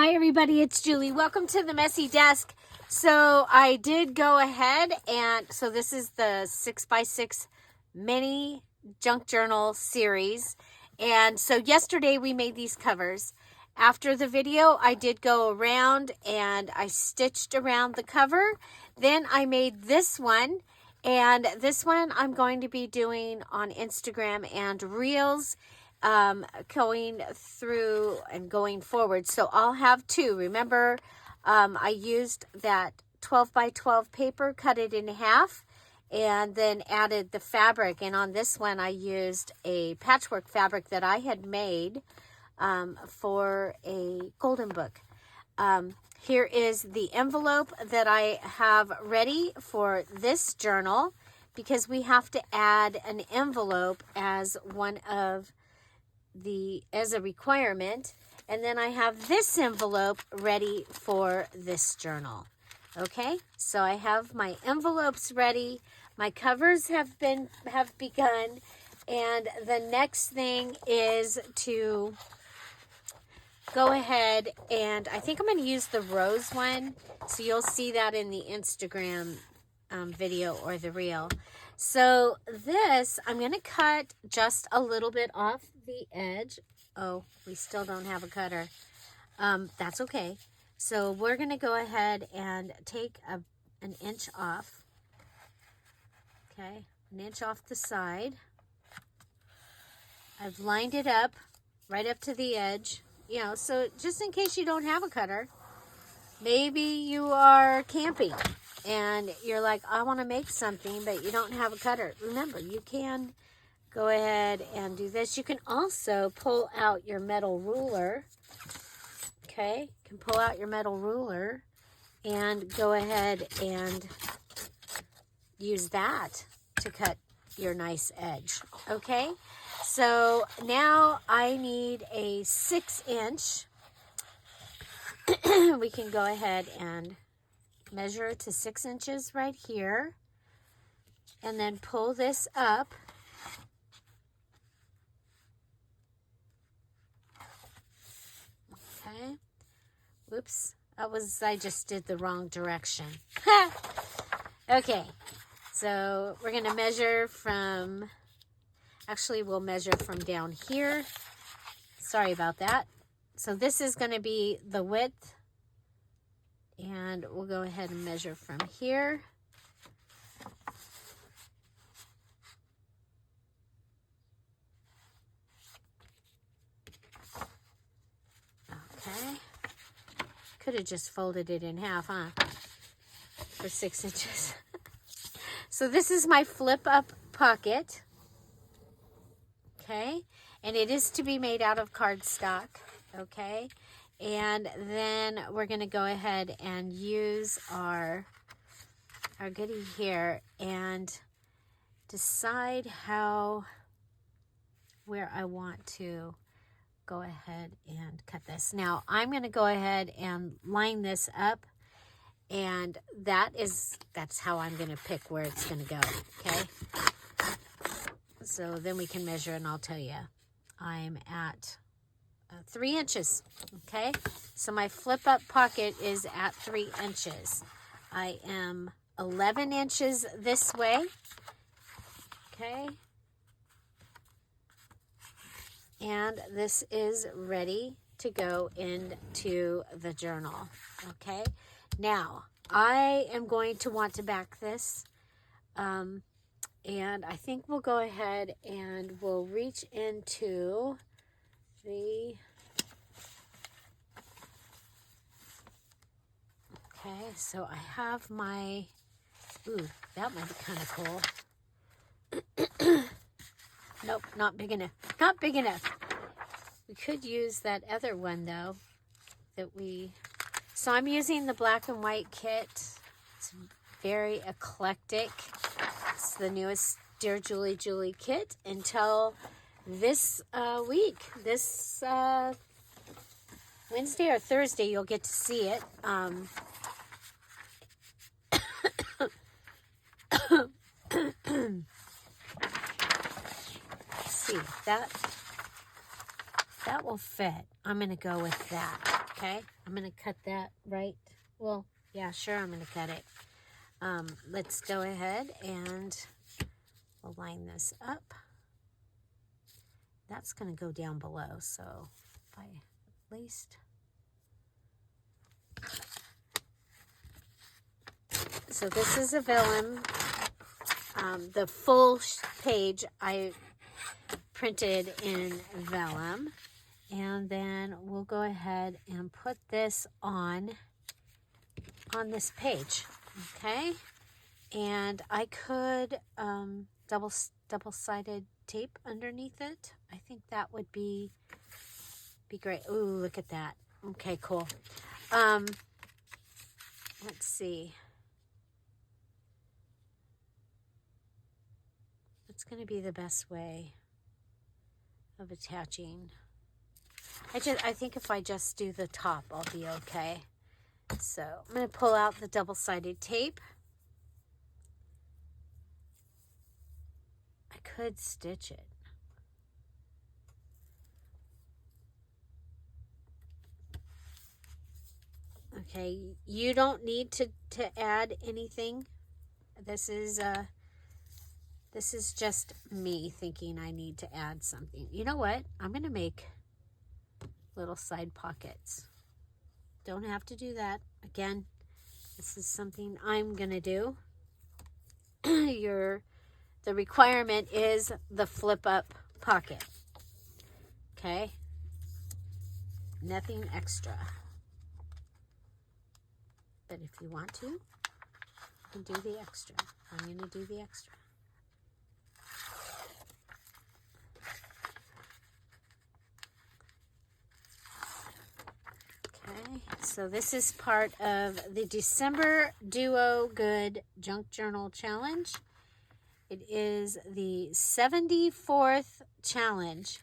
Hi everybody, it's Julie. Welcome to the Messy Desk. So I did go ahead and, so this is the 6x6 mini junk journal series. And so yesterday we made these covers. After the video, I did go around and I stitched around the cover. Then I made this one, and this one I'm going to be doing on Instagram and Reels. Going through and going forward. So I'll have two. Remember, I used that 12 by 12 paper, cut it in half, and then added the fabric. And on this one, I used a patchwork fabric that I had made for a golden book. Here is the envelope that I have ready for this journal, because we have to add an envelope as one of as a requirement. And then I have this envelope ready for this journal. Okay, so I have my envelopes ready, my covers have begun, and the next thing is to go ahead and I think I'm going to use the rose one, so you'll see that in the Instagram video or the reel. So this, I'm going to cut just a little bit off the edge. Oh, we still don't have a cutter. That's okay. So we're going to go ahead and take an inch off. Okay, an inch off the side. I've lined it up right up to the edge. You know, so just in case you don't have a cutter, maybe you are camping and you're like, I want to make something, but you don't have a cutter. Remember, you can go ahead and do this. You can also pull out your metal ruler. Okay, you can pull out your metal ruler and go ahead and use that to cut your nice edge. Okay, so now I need a 6-inch. We can go ahead and measure to 6 inches right here, and then pull this up. Okay. Whoops. I just did the wrong direction. Okay. So we're going to measure from, actually we'll measure from down here. Sorry about that. So this is going to be the width. And we'll go ahead and measure from here. Okay. Could have just folded it in half, huh? For 6 inches. So this is my flip up pocket. Okay. And it is to be made out of cardstock. Okay. And then we're going to go ahead and use our goodie here and decide where I want to go ahead and cut this. Now I'm going to go ahead and line this up, and that's how I'm going to pick where it's going to go. Okay. So then we can measure and I'll tell you. I'm at 3 inches. Okay, so my flip up pocket is at 3 inches. I am 11 inches this way. Okay, and this is ready to go into the journal. Okay, now I am going to want to back this, and I think we'll go ahead and we'll reach into okay, so I have my, ooh, that might be kind of cool. Nope, not big enough. Not big enough. We could use that other one though, so I'm using the black and white kit. It's very eclectic. It's the newest DearJulieJulie kit until this week. This Wednesday or Thursday, you'll get to see it. Let's see, that will fit. I'm going to go with that, okay? I'm going to cut that right. Well, yeah, sure, I'm going to cut it. Let's go ahead and we'll line this up. That's going to go down below, so if I at least... So this is a vellum. The full page I printed in vellum. And then we'll go ahead and put this on this page, okay? And I could double-sided tape underneath it. I think that would be great. Ooh, look at that. Okay, cool. Let's see. What's going to be the best way of attaching? I think if I just do the top, I'll be okay. So I'm going to pull out the double-sided tape. I could stitch it. Okay, you don't need to add anything. This is just me thinking I need to add something. You know what? I'm going to make little side pockets. Don't have to do that. Again, this is something I'm going to do. The requirement is the flip up pocket. Okay? Nothing extra. But if you want to, you can do the extra. I'm going to do the extra. Okay, so this is part of the December Duo Good Junk Journal Challenge. It is the 74th challenge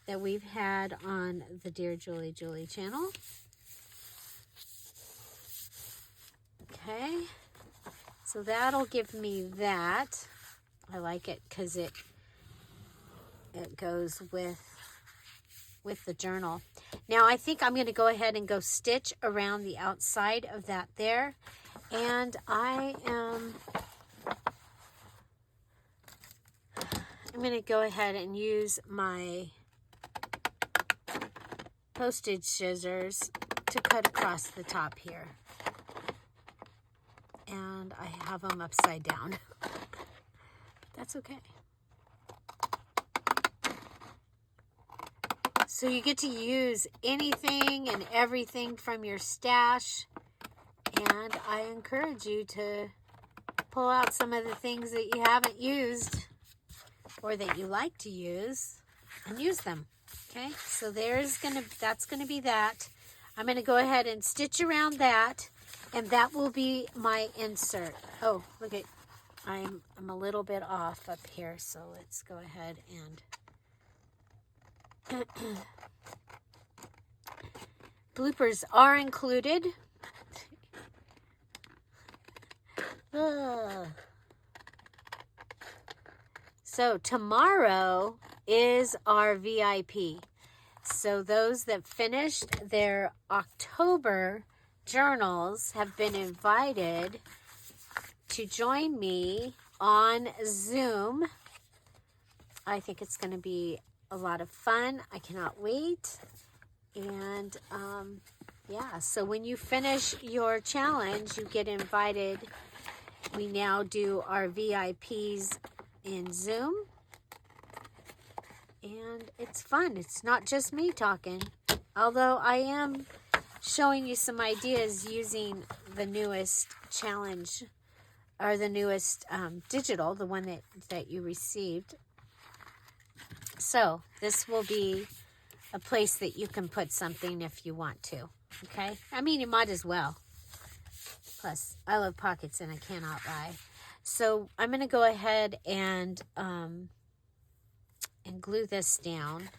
that we've had on the Dear Julie Julie channel. Okay, so that'll give me that. I like it because it goes with the journal. Now I think I'm going to go ahead and go stitch around the outside of that there, and I'm going to go ahead and use my postage scissors to cut across the top here. And I have them upside down. That's okay. So you get to use anything and everything from your stash. And I encourage you to pull out some of the things that you haven't used or that you like to use and use them. Okay, so that's gonna be that. I'm gonna go ahead and stitch around that, and that will be my insert. Oh, look at, I'm a little bit off up here, so let's go ahead and bloopers are included. So tomorrow is our VIP. So those that finished their October journals have been invited to join me on Zoom. I think it's going to be a lot of fun. I cannot wait. And yeah, so when you finish your challenge, you get invited. We now do our VIPs in Zoom. And it's fun. It's not just me talking. Although I am showing you some ideas using the newest challenge, or the newest digital, the one that you received. So this will be a place that you can put something if you want to. Okay? I mean, you might as well. Plus, I love pockets and I cannot lie. So I'm going to go ahead and glue this down.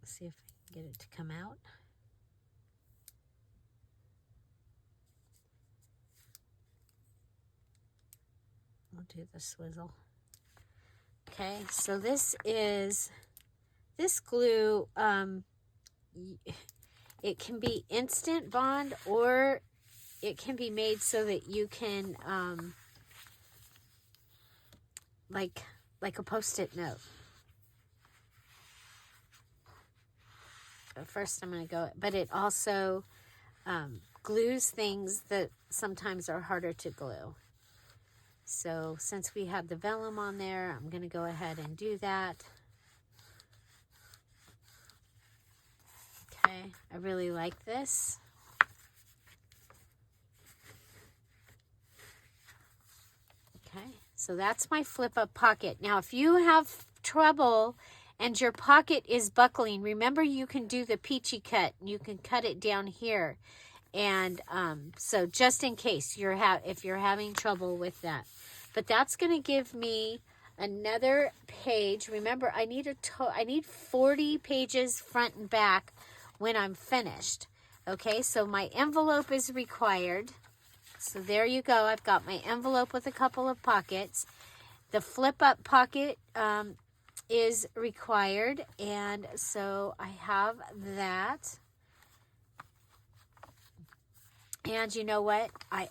Let's see if I can get it to come out. I'll do the swizzle. Okay, so this is this glue, it can be instant bond, or it can be made so that you can, like a Post-it note. But first I'm going to go, but it also glues things that sometimes are harder to glue. So since we have the vellum on there, I'm going to go ahead and do that. Okay, I really like this. Okay, so that's my flip-up pocket. Now, if you have trouble and your pocket is buckling, remember you can do the peachy cut. You can cut it down here. And so just in case if you're having trouble with that. But that's going to give me another page. Remember, I need 40 pages front and back when I'm finished. Okay, so my envelope is required. So there you go. I've got my envelope with a couple of pockets. The flip-up pocket is required, and so I have that. And you know what? I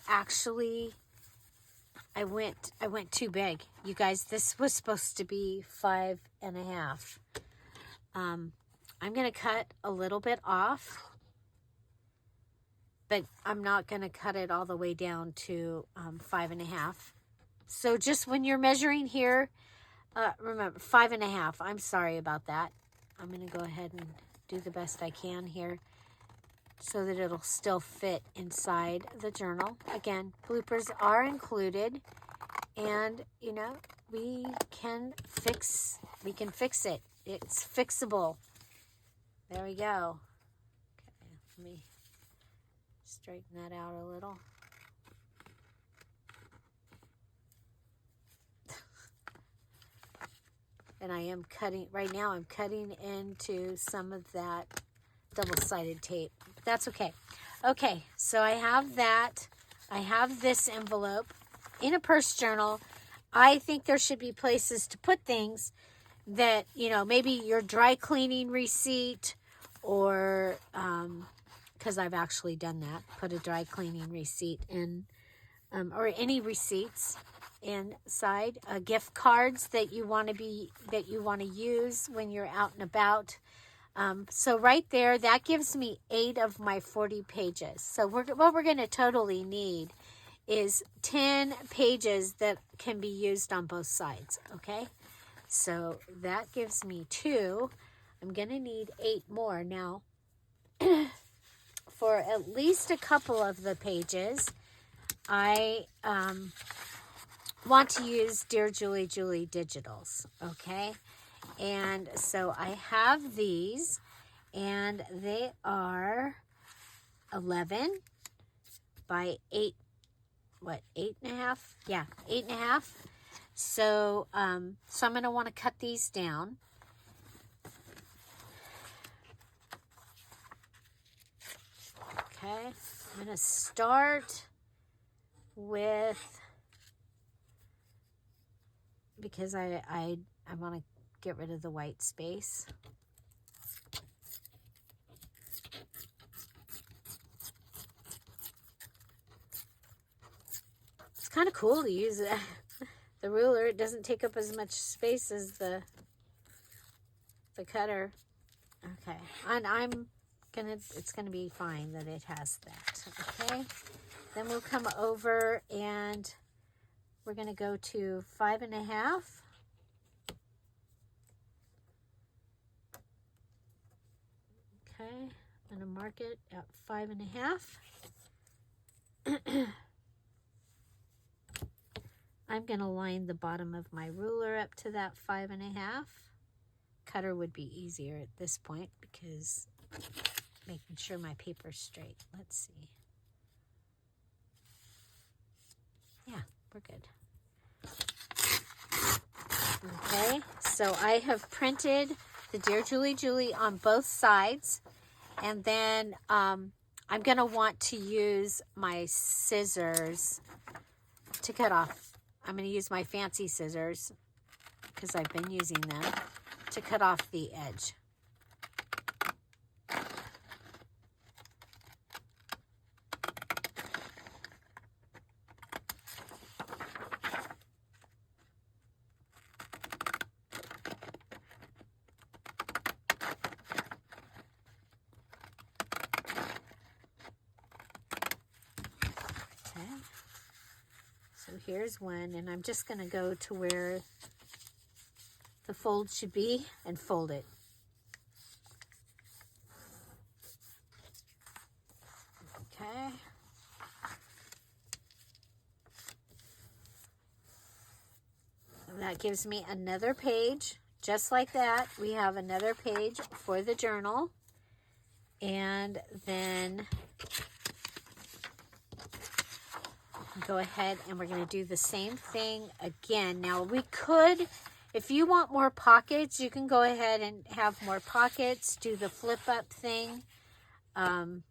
went too big. You guys, this was supposed to be 5.5. I'm going to cut a little bit off, but I'm not going to cut it all the way down to 5.5. So just when you're measuring here, remember 5.5. I'm sorry about that. I'm going to go ahead and do the best I can here so that it'll still fit inside the journal. Again, bloopers are included, and you know, we can fix it. It's fixable. There we go. Okay, let me straighten that out a little. And I am cutting, right now I'm cutting into some of that double-sided tape. That's okay. Okay, so I have that. I have this envelope in a purse journal. I think there should be places to put things that, you know, maybe your dry cleaning receipt, or, because I've actually done that, put a dry cleaning receipt in, or any receipts inside, gift cards that you want to use when you're out and about. So right there, that gives me 8 of my 40 pages. So what we're going to totally need is 10 pages that can be used on both sides, okay? So that gives me 2. I'm going to need 8 more. Now, for at least a couple of the pages, I want to use DearJulieJulie digitals, okay? And so I have these, and they are 11 by 8, 8.5? Yeah, 8.5. So, so I'm going to want to cut these down. Okay, I'm going to start with, because I want to get rid of the white space. It's kind of cool to use the ruler. It doesn't take up as much space as the cutter. Okay, and it's gonna be fine that it has that. Okay, then we'll come over and we're gonna go to 5.5. Okay, I'm gonna mark it at 5.5. I'm gonna line the bottom of my ruler up to that 5.5. Cutter would be easier at this point because making sure my paper's straight. Let's see. Yeah, we're good. Okay, so I have printed the Dear Julie Julie on both sides, and then I'm going to want to use my scissors to cut off. I'm going to use my fancy scissors because I've been using them to cut off the edge. So here's one, and I'm just going to go to where the fold should be and fold it. Okay. And that gives me another page. Just like that, we have another page for the journal. And then go ahead and we're going to do the same thing again. Now we could, if you want more pockets, you can go ahead and have more pockets, do the flip up thing. I'm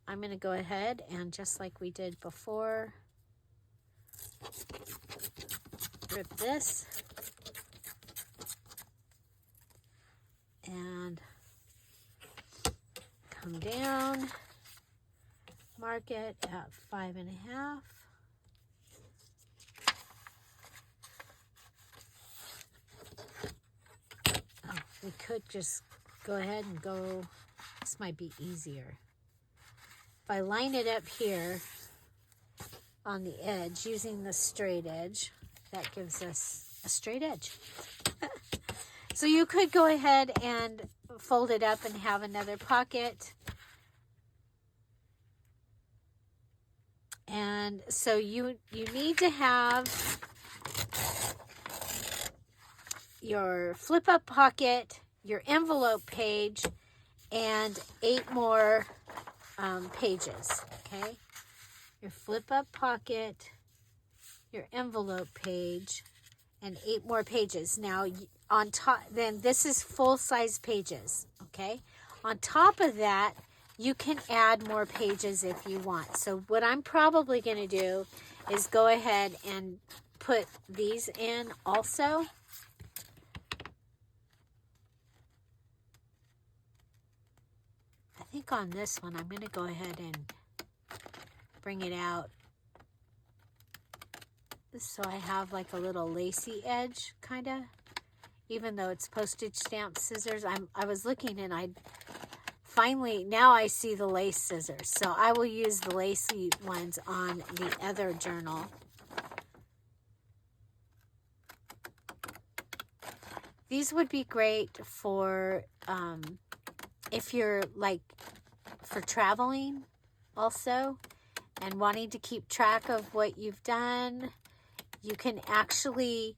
going to go ahead and just like we did before, rip this and come down. Mark it at 5.5. Oh, we could just go ahead and go, this might be easier. If I line it up here on the edge using the straight edge, that gives us a straight edge. So you could go ahead and fold it up and have another pocket. And so you need to have your flip up pocket, your envelope page, and 8 more pages, okay? Your flip up pocket, your envelope page, and 8 more pages. Now on top, then this is full size pages, okay? On top of that, you can add more pages if you want. So what I'm probably going to do is go ahead and put these in also. I think on this one, I'm going to go ahead and bring it out so I have like a little lacy edge, kind of. Even though it's postage stamp scissors, I was looking and finally, now I see the lace scissors. So I will use the lacy ones on the other journal. These would be great for if you're like for traveling also and wanting to keep track of what you've done. You can actually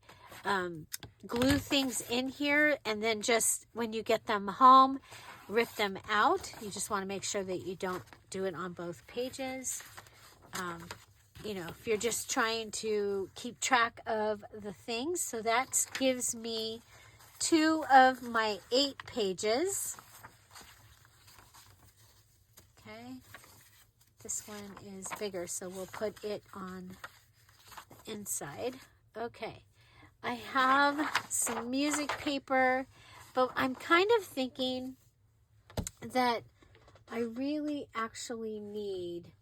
glue things in here and then just when you get them home, rip them out. You just want to make sure that you don't do it on both pages. You know, if you're just trying to keep track of the things. So that gives me 2 of my 8 pages. Okay. This one is bigger, so we'll put it on the inside. Okay. I have some music paper, but I'm kind of thinking that I really actually need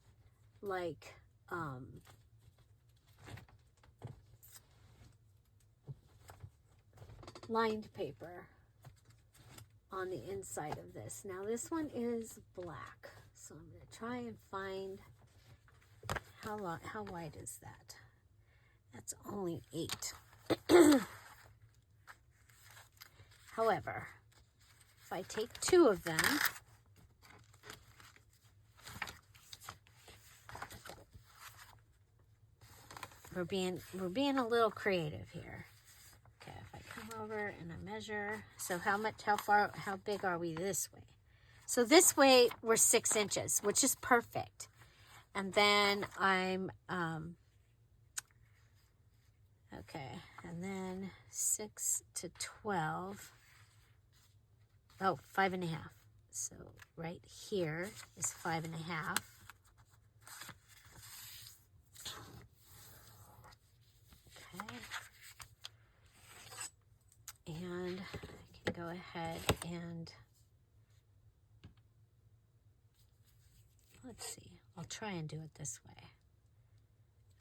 like lined paper on the inside of this. Now this one is black, so I'm going to try and find how wide is that? That's only 8. However, if I take 2 of them, we're being a little creative here. Okay, if I come over and I measure, so how big are we this way? So this way we're 6 inches, which is perfect. And then I'm okay, and then 6 to 12. Oh, 5.5. So right here is 5.5. Okay. And go ahead and, let's see, I'll try and do it this way.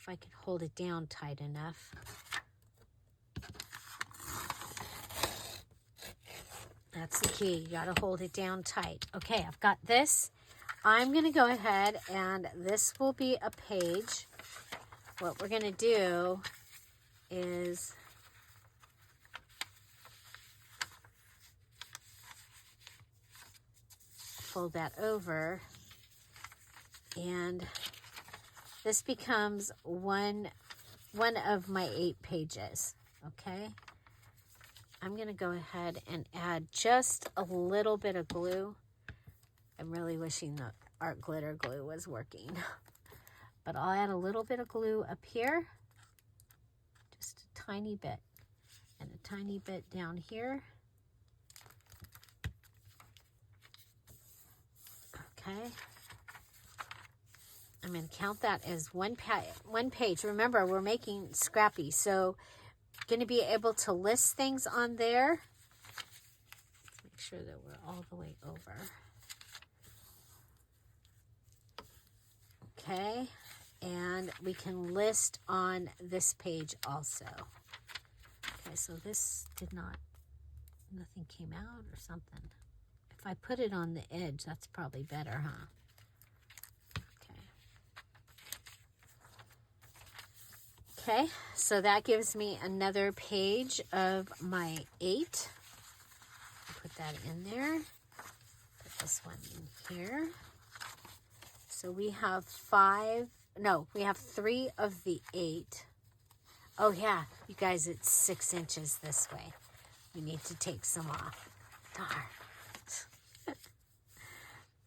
If I can hold it down tight enough. That's the key. You got to hold it down tight. Okay, I've got this. I'm going to go ahead and this will be a page. What we're going to do is fold that over, and this becomes one of my 8 pages. Okay, I'm going to go ahead and add just a little bit of glue. I'm really wishing the art glitter glue was working, but I'll add a little bit of glue up here, just a tiny bit, and a tiny bit down here. Okay, I'm going to count that as one page. Remember, we're making scrappy, so going to be able to list things on there. Let's make sure that we're all the way over. Okay, and we can list on this page also. Okay, so this did not, nothing came out or something. If I put it on the edge, that's probably better, huh? Okay, so that gives me another page of my 8. Put that in there. Put this one in here. So we have 3 of the 8. Oh yeah, you guys, it's 6 inches this way. We need to take some off. Darn.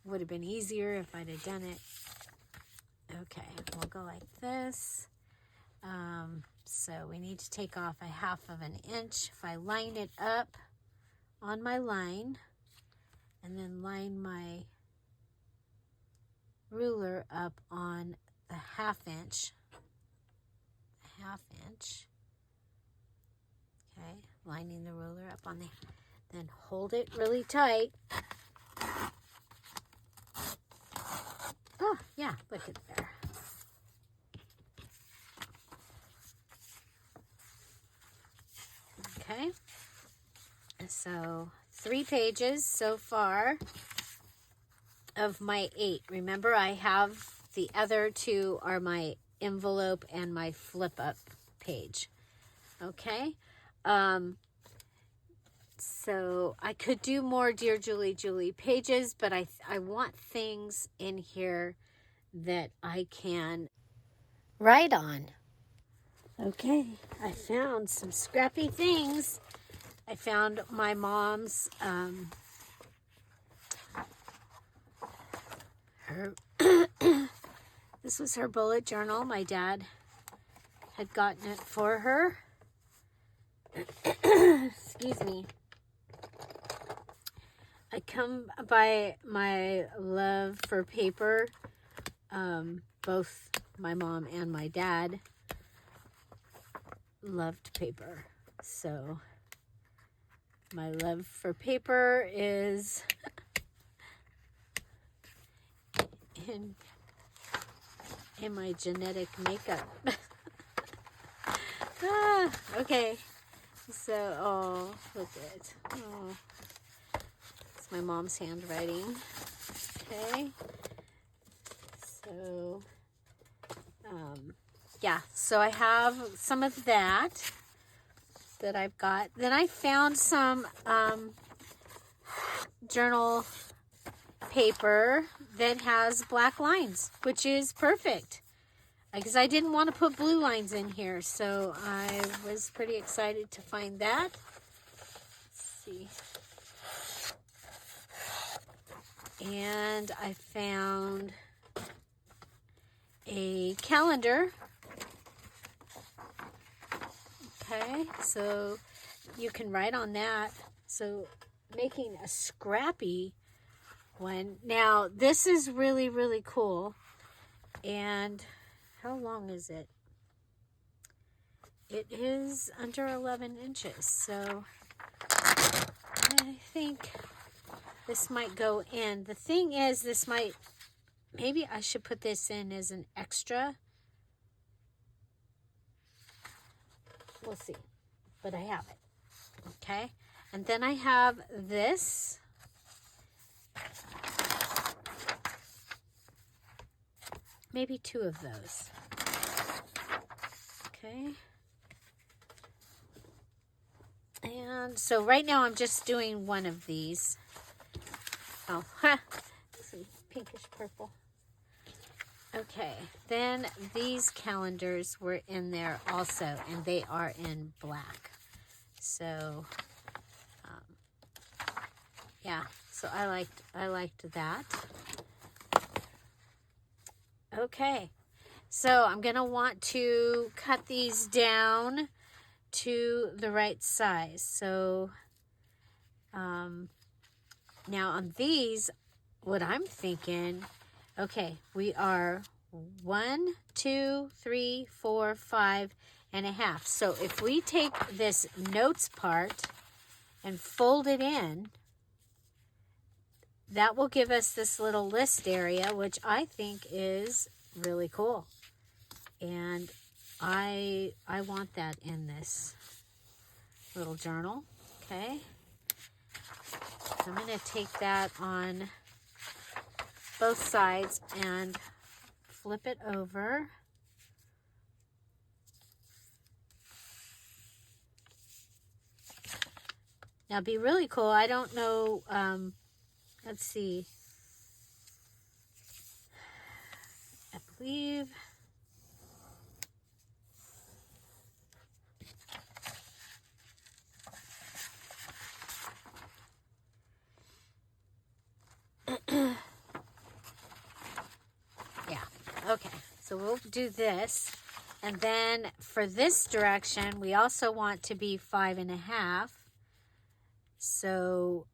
Would have been easier if I'd have done it. Okay, we'll go like this. So we need to take off a 1/2 inch. If I line it up on my line and then line my ruler up on the 1/2 inch, okay, lining the ruler up on the, then hold it really tight. Oh yeah, look at there. Okay, so 3 pages so far of my 8. Remember, I have the other 2 are my envelope and my flip up page. Okay, so I could do more Dear Julie Julie pages, but I want things in here that I can write on. Okay, I found some scrappy things. I found my mom's, this was her bullet journal. My dad had gotten it for her. Excuse me. I come by my love for paper. Both my mom and my dad loved paper, so my love for paper is in my genetic makeup. Okay, so look at it. It's my mom's handwriting. Okay, so yeah, so I have some of that I've got. Then I found some journal paper that has black lines, which is perfect because I didn't want to put blue lines in here, so I was pretty excited to find that. Let's see. And I found a calendar. Okay, so you can write on that. So making a scrappy one. Now, this is really, really cool. And how long is it? It is under 11 inches. So I think this might go in. The thing is, this might, maybe I should put this in as an extra. We'll see, but I have it. Okay, and then I have this. Maybe 2 of those. Okay. And so right now I'm just doing 1 of these. Oh, see, pinkish purple. Okay, then these calendars were in there also, and they are in black. So, yeah, so I liked that. Okay, so I'm gonna want to cut these down to the right size. So, now on these, what I'm thinking, okay, we are 1, 2, 3, 4, 5 and a half. So if we take this notes part and fold it in, that will give us this little list area, which I think is really cool. And I want that in this little journal. Okay. I'm going to take that on both sides and flip it over. Now, it'd be really cool. I don't know. Let's see. I believe. Yeah. Okay. So we'll do this. And then for this direction, we also want to be 5 and a half. So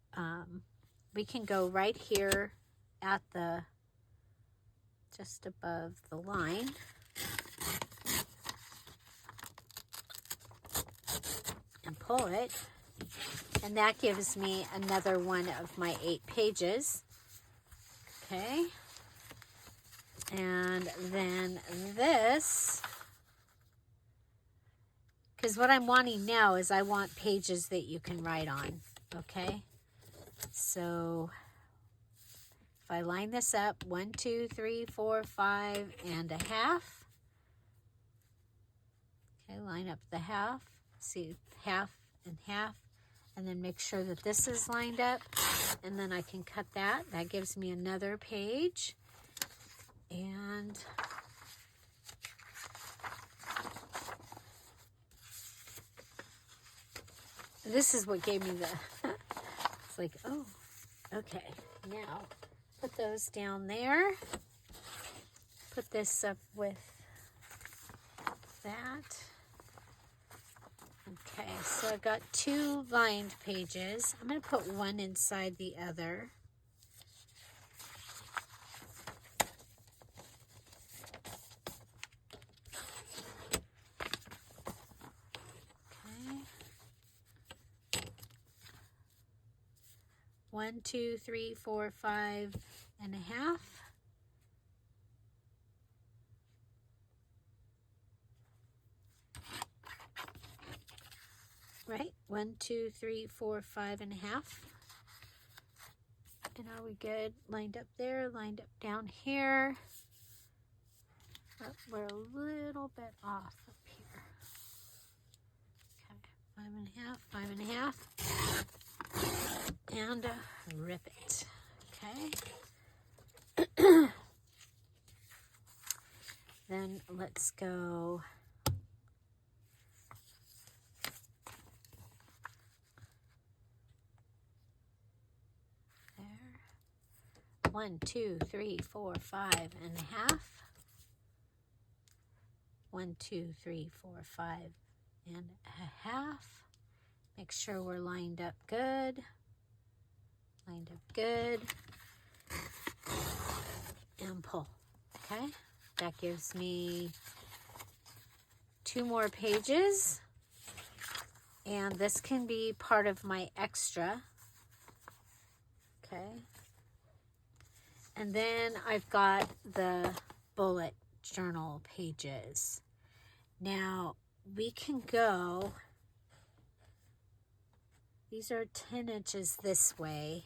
we can go right here at the, just above the line. And pull it. And that gives me another one of my 8 pages. Okay. And then this, because what I'm wanting now is I want pages that you can write on. Okay. So if I line this up, 1, 2, 3, 4, 5 and a half. Okay, line up the half. See, half and half. And then make sure that this is lined up. And then I can cut that. That gives me another page. And this is what gave me the, it's like, oh, okay. Now, put those down there. Put this up with that. Okay, so I've got 2 lined pages. I'm going to put one inside the other. Okay. 1, 2, 3, 4, 5 and a half. Right, 1, 2, 3, 4, 5 and a half. And are we good? Lined up there, lined up down here. Oh, we're a little bit off up here. Okay, 5 and a half, 5 and a half. And rip it. Okay. Then let's go. There. 1, 2, 3, 4, 5 and a half. 1, 2, 3, 4, 5 and a half. Make sure we're lined up good. Lined up good. And pull. Okay. That gives me 2 more pages. And this can be part of my extra. Okay. And then I've got the bullet journal pages. Now we can go, these are 10 inches this way.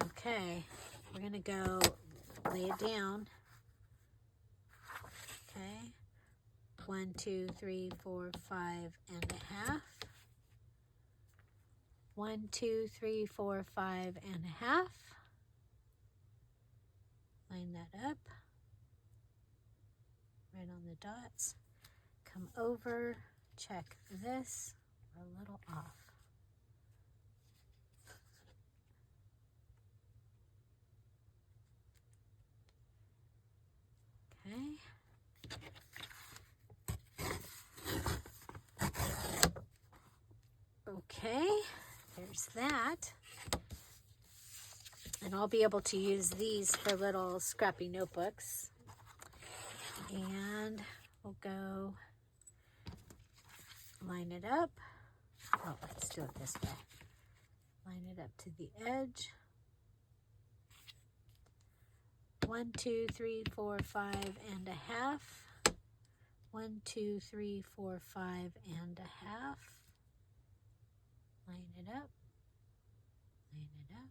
Okay, we're going to go lay it down. Okay, 1, 2, 3, 4, 5 and a half. 1, 2, 3, 4, 5 and a half. Line that up. Right on the dots. Come over, check this. We're a little off. Okay. Okay, there's that. And I'll be able to use these for little scrappy notebooks. And we'll go line it up. Oh, let's do it this way. Line it up to the edge. 1, 2, 3, 4, 5 and a half. 1, 2, 3, 4, 5 and a half. Line it up. Line it up.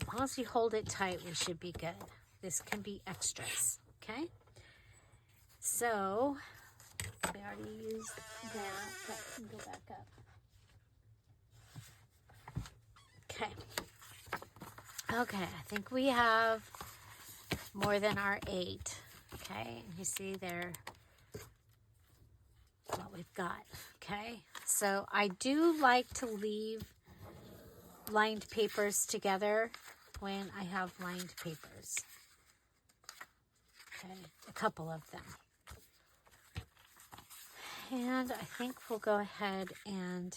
As long as you hold it tight, we should be good. This can be extras, okay? So, we already used that. That can go back up. Okay. Okay, I think we have more than our 8. Okay, you see there what we've got. Okay, so I do like to leave lined papers together when I have lined papers. Okay, a couple of them. And I think we'll go ahead and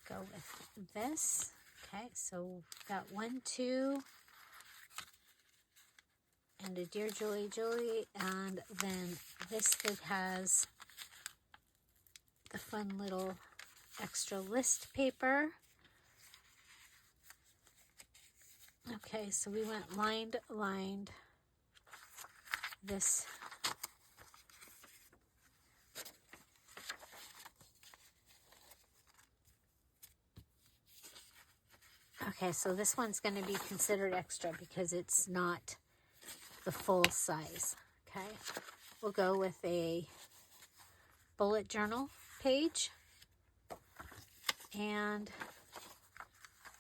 go with this. Okay, so we've got 1, 2, and a Dear Julie Julie, and then this that has the fun little extra list paper. Okay, so we went lined this. Okay, so this one's going to be considered extra because it's not the full size. Okay, we'll go with a bullet journal page and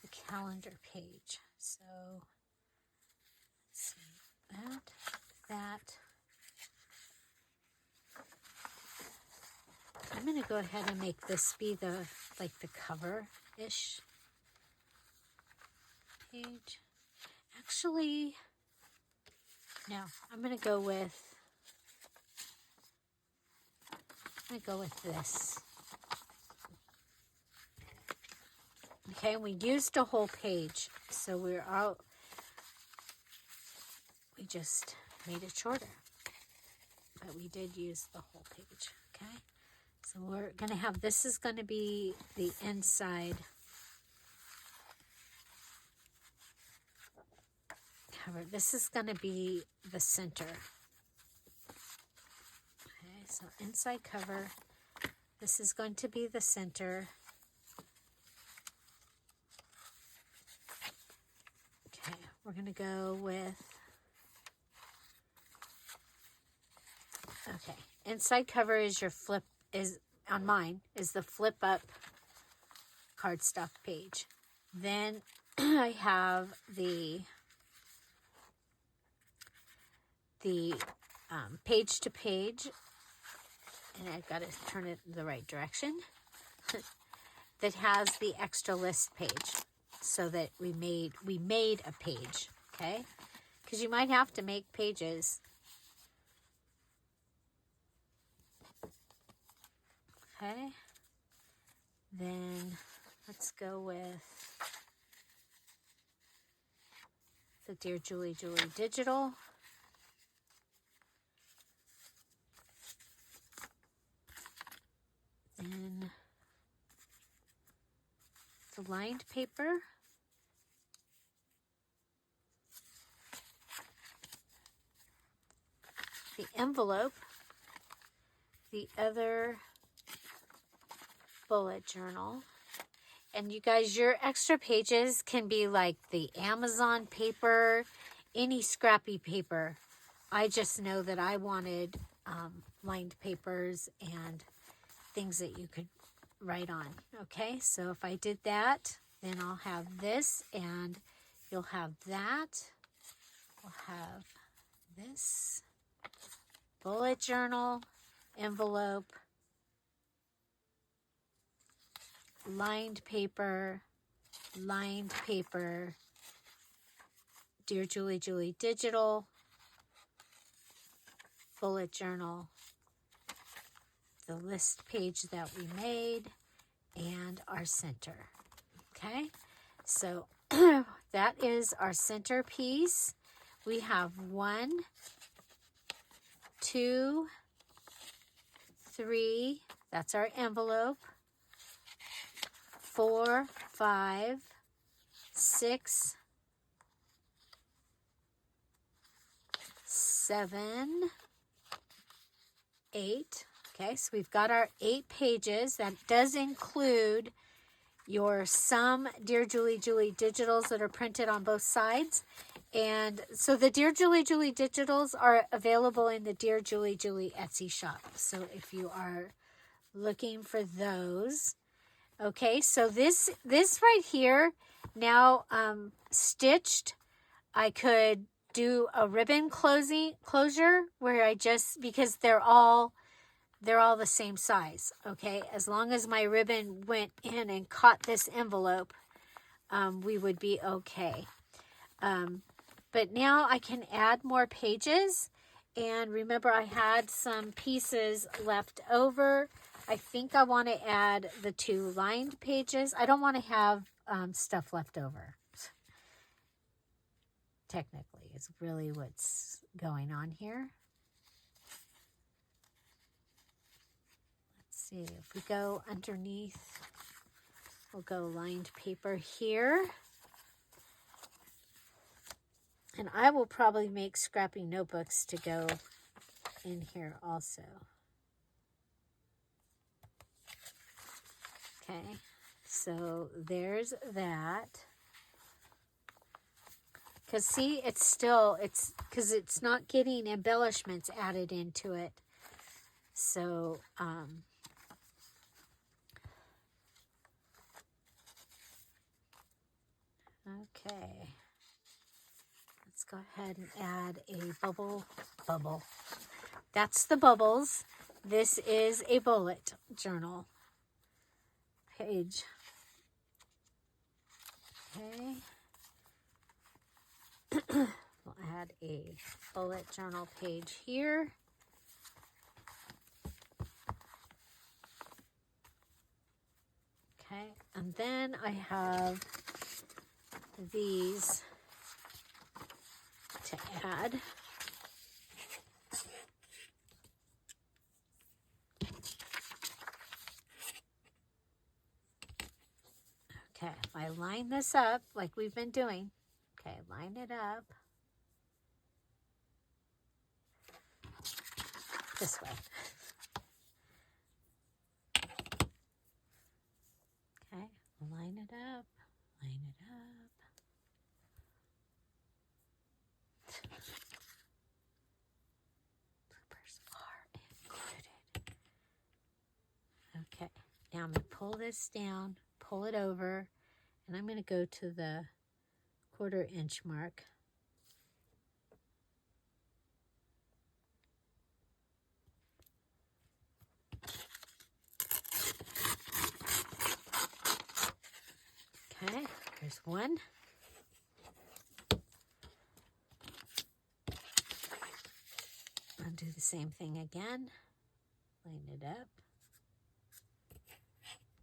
the calendar page. So let's see, that. I'm going to go ahead and make this be the cover-ish page. Actually, no, I'm going to go with this. Okay, we used a whole page, so we just made it shorter, but we did use the whole page. Okay, so we're going to have, this is going to be the inside cover. This is going to be the center. Okay, so inside cover. This is going to be the center. Okay, we're going to go with, okay, inside cover is your flip, is on mine, is the flip up cardstock page. Then I have the page to page, and I've got to turn it the right direction, that has the extra list page, so that we made a page, okay? Because you might have to make pages. Okay, then let's go with the Dear Julie Julie Digital. the lined paper. The envelope, the other bullet journal. And you guys, your extra pages can be like the Amazon paper, any scrappy paper. I just know that I wanted lined papers and things that you could write on. Okay, so if I did that, then I'll have this and you'll have that. We'll have this. Bullet journal, envelope, lined paper, Dear Julie Julie digital, bullet journal, the list page that we made, and our center. Okay, so that is our center piece. We have 1, 2, 3, that's our envelope, 4, 5, 6, 7, 8. Okay, so we've got our 8 pages. That does include your some Dear Julie Julie digitals that are printed on both sides. And so the Dear Julie Julie digitals are available in the Dear Julie Julie Etsy shop. So if you are looking for those, okay, so this right here now stitched, I could do a ribbon closure where I just, because they're all the same size, okay? As long as my ribbon went in and caught this envelope, we would be okay. But now I can add more pages. And remember, I had some pieces left over. I think I want to add the 2 lined pages. I don't want to have stuff left over. Technically, is really what's going on here. Let's see, if we go underneath, we'll go lined paper here. And I will probably make scrappy notebooks to go in here also. Okay, so there's that. Because see, it's because it's not getting embellishments added into it. So, okay. Let's go ahead and add a bubble. That's the bubbles. This is a bullet journal page. Okay. We'll add a bullet journal page here. Okay, and then I have these to add. Okay, if I line this up like we've been doing, okay, line it up this way. Okay, line it up, line it up. Bloopers are included. Okay, now I'm going to pull this down, pull it over, and I'm going to go to the 1/4 inch mark. Okay, there's one. I'll do the same thing again. Line it up.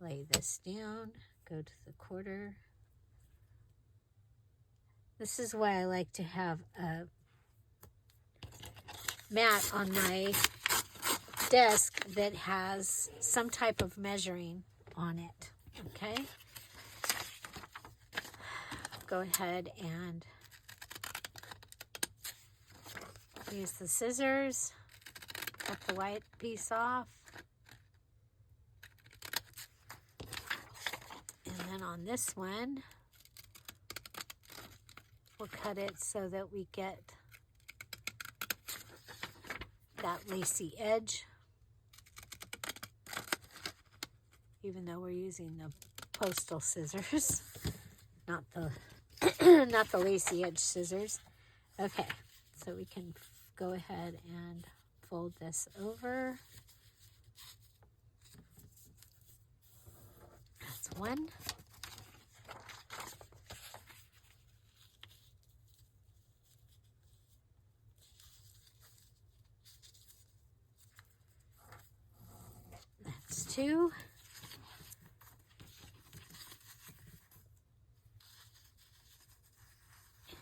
Lay this down. Go to the 1/4. This is why I like to have a mat on my desk that has some type of measuring on it. Okay. go ahead and use the scissors, cut the white piece off. And then on this one, we'll cut it so that we get that lacy edge, even though we're using the postal scissors, not the not the lacy edge scissors. Okay, so we can go ahead and fold this over. That's one. That's two.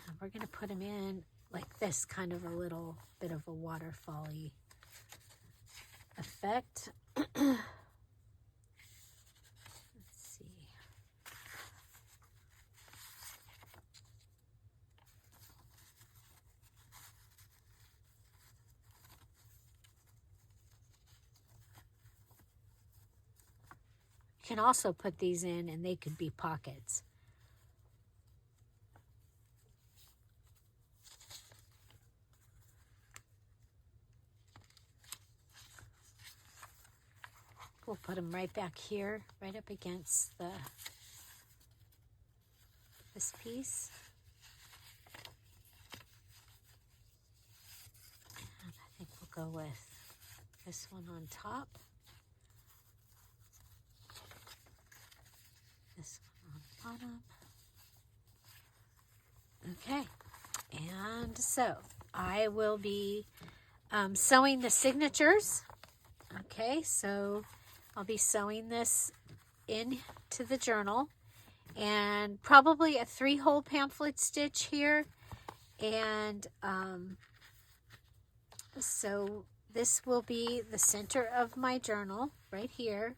And we're going to put them in like this, kind of a little bit of a waterfall-y effect. Let's see. You can also put these in and they could be pockets. We'll put them right back here, right up against this piece. And I think we'll go with this one on top. This one on the bottom. Okay, and so I will be sewing the signatures. Okay, so I'll be sewing this into the journal, and probably a 3-hole pamphlet stitch here. And so this will be the center of my journal right here.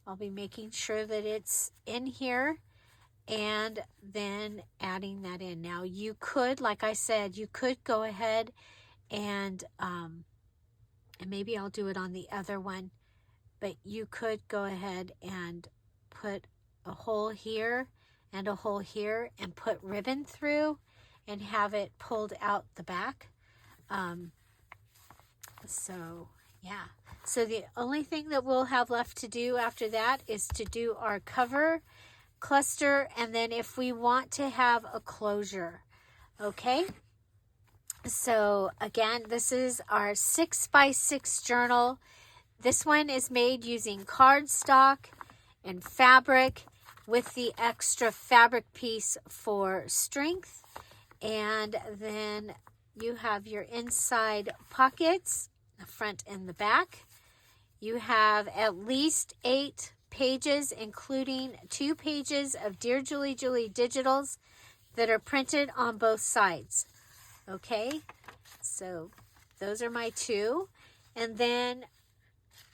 I'll be making sure that it's in here and then adding that in. Now you could, like I said, you could go ahead and maybe I'll do it on the other one, but you could go ahead and put a hole here and a hole here and put ribbon through and have it pulled out the back. So yeah, so the only thing that we'll have left to do after that is to do our cover cluster, and then if we want to have a closure. Okay, so again, this is our 6x6 journal. This one is made using cardstock and fabric with the extra fabric piece for strength. And then you have your inside pockets, the front and the back. You have at least 8 pages, including 2 pages of Dear Julie Julie digitals that are printed on both sides. Okay, so those are my 2. And then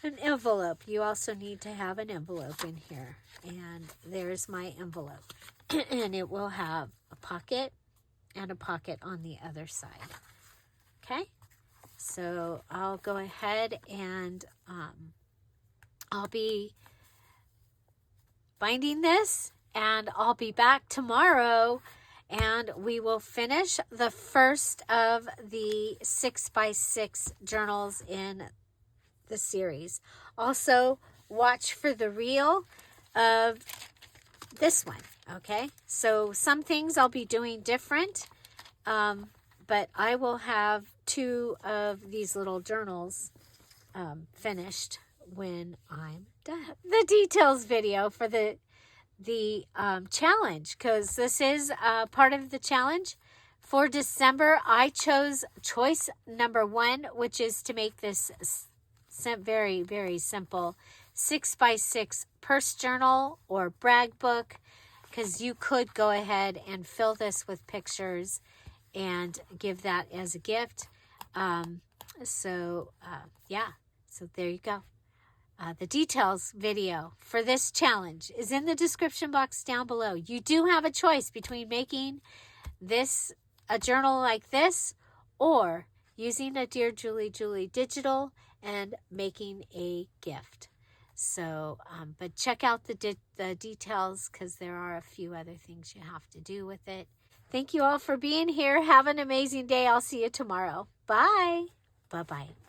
an envelope. You also need to have an envelope in here. And there's my envelope. And it will have a pocket and a pocket on the other side. Okay, so I'll go ahead and I'll be binding this, and I'll be back tomorrow, and we will finish the first of the 6x6 journals in the series. Also, watch for the reel of this one. Okay, so some things I'll be doing different, but I will have 2 of these little journals finished when I'm done. The details video for the challenge, because this is part of the challenge for December. I chose choice number 1, which is to make this very, very simple 6x6 purse journal or brag book, because you could go ahead and fill this with pictures and give that as a gift. Yeah, so there you go. the details video for this challenge is in the description box down below. You do have a choice between making this a journal like this or using a Dear Julie Julie digital and making a gift. So, but check out the details because there are a few other things you have to do with it. Thank you all for being here. Have an amazing day. I'll see you tomorrow. Bye. Bye-bye.